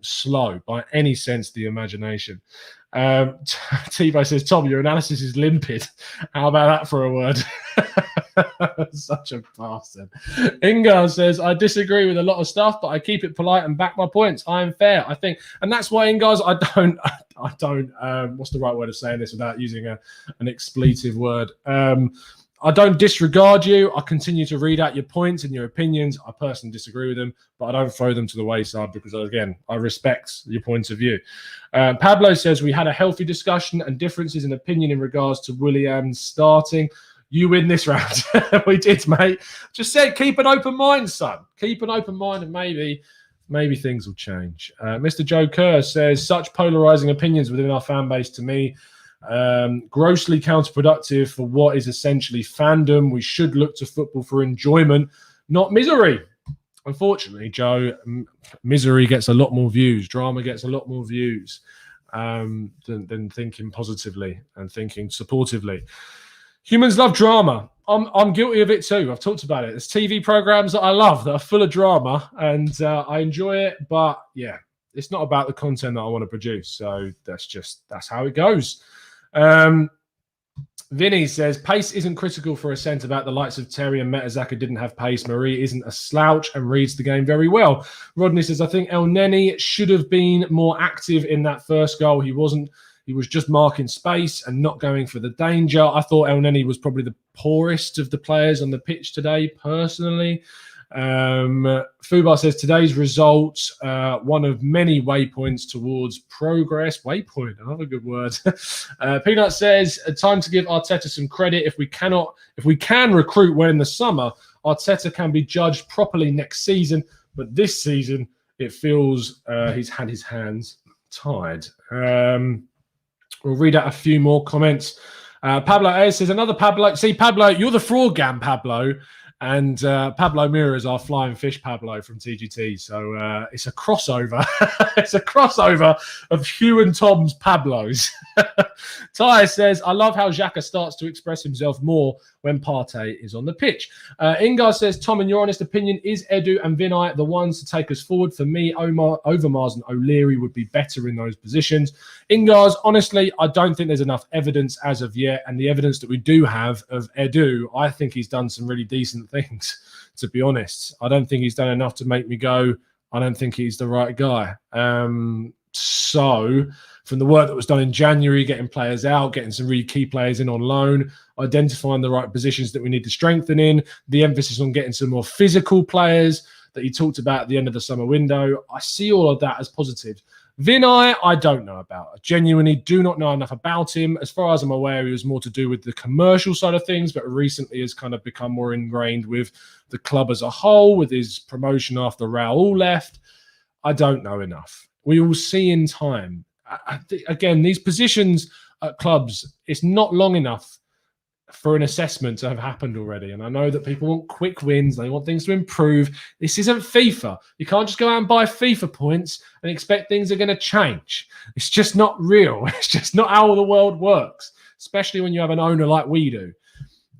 slow by any sense of the imagination. Tebow says, Tom, your analysis is limpid. How about that for a word? Such a bastard. Ingar says, I disagree with a lot of stuff, but I keep it polite and back my points. I am fair, I think. And that's why, Ingars, I don't, what's the right word of saying this without using an expletive word? I don't disregard you. I continue to read out your points and your opinions. I personally disagree with them, but I don't throw them to the wayside because, again, I respect your points of view. Pablo says, we had a healthy discussion and differences in opinion in regards to Willian starting. You win this round. We did, mate. Just said, keep an open mind, son. Keep an open mind and maybe things will change. Mr. Joe Kerr says, such polarizing opinions within our fan base to me. Grossly counterproductive for what is essentially fandom. We should look to football for enjoyment, not misery. Unfortunately, Joe, misery gets a lot more views. Drama gets a lot more views than thinking positively and thinking supportively. Humans love drama. I'm guilty of it too. I've talked about it. There's TV programs that I love that are full of drama, and I enjoy it. But yeah, it's not about the content that I want to produce. So that's how it goes. Vinny says, pace isn't critical for a centre-back. The likes of Terry and Metazaka didn't have pace. Marie isn't a slouch and reads the game very well. Rodney says, I think El Neni should have been more active in that first goal. He wasn't. He was just marking space and not going for the danger. I thought El Neni was probably the poorest of the players on the pitch today, personally. Fubar says today's results, one of many waypoints towards progress. Waypoint, another good word. Peanut says time to give Arteta some credit. If we can recruit well in the summer, Arteta can be judged properly next season. But this season, it feels he's had his hands tied. We'll read out a few more comments. Pablo A says another Pablo. See, Pablo, you're the fraud gam, Pablo. And Pablo Mira is our flying fish Pablo from TGT. So it's a crossover. It's a crossover of Hugh and Tom's Pablos. Ty says, I love how Xhaka starts to express himself more when Partey is on the pitch. Ingar says, Tom, in your honest opinion, is Edu and Vinay the ones to take us forward? For me, Overmars and O'Leary would be better in those positions. Ingar's, honestly, I don't think there's enough evidence as of yet. And the evidence that we do have of Edu, I think he's done some really decent things, to be honest. I don't think he's done enough to make me go, I don't think he's the right guy. So from the work that was done in January, getting players out, getting some really key players in on loan, identifying the right positions that we need to strengthen in, the emphasis on getting some more physical players that he talked about at the end of the summer window, I see all of that as positive. Vinay, I don't know about. I genuinely do not know enough about him. As far as I'm aware, he was more to do with the commercial side of things, but recently has kind of become more ingrained with the club as a whole, with his promotion after Raul left. I don't know enough. We will see in time. Again, these positions at clubs, it's not long enough for an assessment to have happened already. And I know that people want quick wins. They want things to improve. This isn't FIFA. You can't just go out and buy FIFA points and expect things are going to change. It's just not real. It's just not how the world works, especially when you have an owner like we do.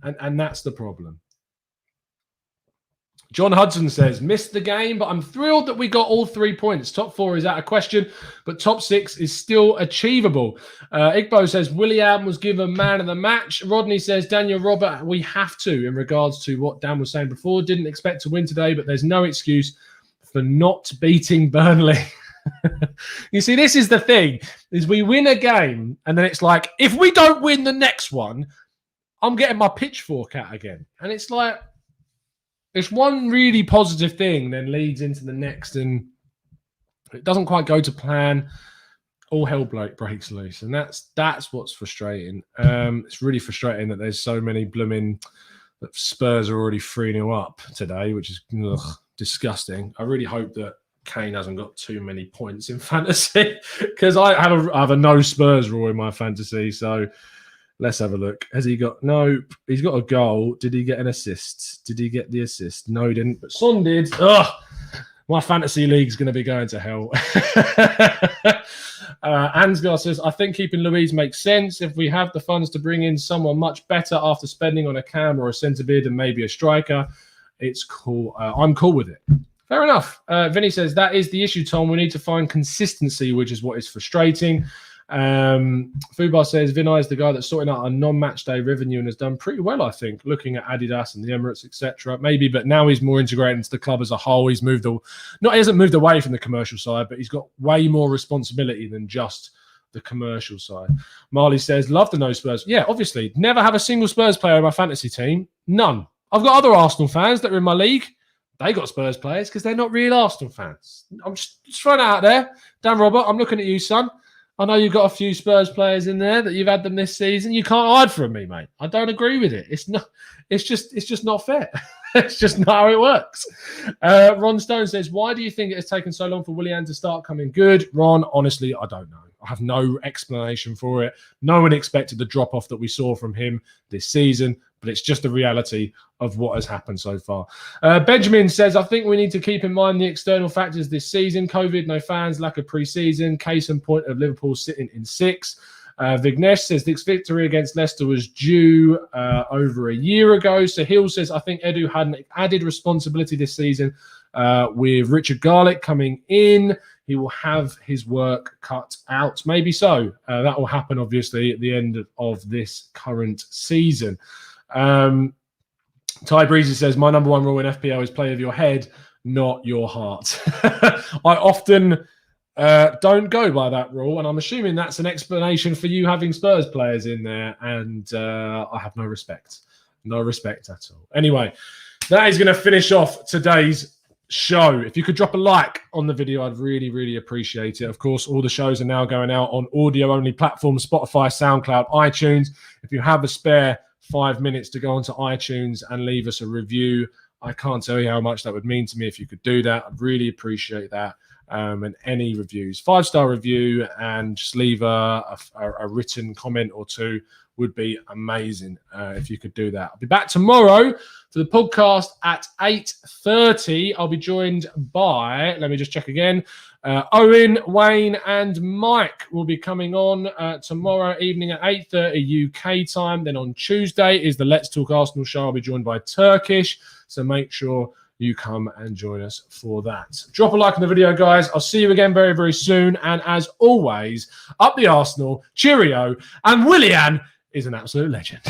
And that's the problem. John Hudson says, missed the game, but I'm thrilled that we got all 3 points. Top 4 is out of question, but top 6 is still achievable. Igbo says, Willian was given man of the match. Rodney says, Daniel Robert, we have to, in regards to what Dan was saying before. Didn't expect to win today, but there's no excuse for not beating Burnley. You see, this is the thing, is we win a game, and then it's like, if we don't win the next one, I'm getting my pitchfork out again. And it's like, it's one really positive thing then leads into the next, and It doesn't quite go to plan. All hell breaks loose, and that's what's frustrating. It's really frustrating that there's so many blooming that Spurs are already 3-0 up today, which is disgusting. I really hope that Kane hasn't got too many points in fantasy because I have a no Spurs rule in my fantasy. So let's have a look. Has he got? No, he's got a goal. Did he get an assist? Did he get the assist? No, he didn't. But Son did. Ugh, my fantasy league's going to be going to hell. Ansgar says, I think keeping Luiz makes sense. If we have the funds to bring in someone much better after spending on a cam or a centre mid and maybe a striker, it's cool. I'm cool with it. Fair enough. Vinny says, that is the issue, Tom. We need to find consistency, which is what is frustrating. Fubar says, Vinay is the guy that's sorting out a non-match day revenue and has done pretty well, I think, looking at Adidas and the Emirates, etc. Maybe, but now he's more integrated into the club as a whole. He hasn't moved away from the commercial side, but he's got way more responsibility than just the commercial side. Marley says, love the no Spurs. Yeah, obviously. Never have a single Spurs player in my fantasy team. None. I've got other Arsenal fans that are in my league. They got Spurs players because they're not real Arsenal fans. I'm just throwing it out there. Dan Robert, I'm looking at you, son. I know you've got a few Spurs players in there that you've had them this season. You can't hide from me, mate. I don't agree with it. It's just not fair. It's just not how it works. Ron Stone says, why do you think it has taken so long for Willian to start coming good? Ron, honestly, I don't know. I have no explanation for it. No one expected the drop-off that we saw from him this season, but it's just the reality of what has happened so far. Benjamin says, I think we need to keep in mind the external factors this season. COVID, no fans, lack of pre-season, case in point of Liverpool sitting in 6th. Vignesh says this victory against Leicester was due over a year ago. Sahil says, I think Edu had an added responsibility this season with Richard Garlick coming in. He will have his work cut out. Maybe so. That will happen, obviously, at the end of this current season. Ty Breezy says, my number one rule in FPL is play with your head, not your heart. I often don't go by that rule, and I'm assuming that's an explanation for you having Spurs players in there, and I have no respect. No respect at all. Anyway, that is going to finish off today's show. If you could drop a like on the video, I'd really, really appreciate it. Of course, all the shows are now going out on audio-only platforms, Spotify, SoundCloud, iTunes. If you have a spare 5 minutes to go onto iTunes and leave us a review, I can't tell you how much that would mean to me if you could do that. I'd really appreciate that. And any reviews, 5-star review, and just leave a written comment or two would be amazing if you could do that. I'll be back tomorrow for the podcast at 8:30. I'll be joined by, let me just check again, Owen, Wayne, and Mike will be coming on tomorrow evening at 8:30 UK time. Then on Tuesday is the Let's Talk Arsenal show. I'll be joined by Turkish, so make sure you come and join us for that. Drop a like on the video, guys. I'll see you again very, very soon. And as always, up the Arsenal, cheerio, and Willian is an absolute legend.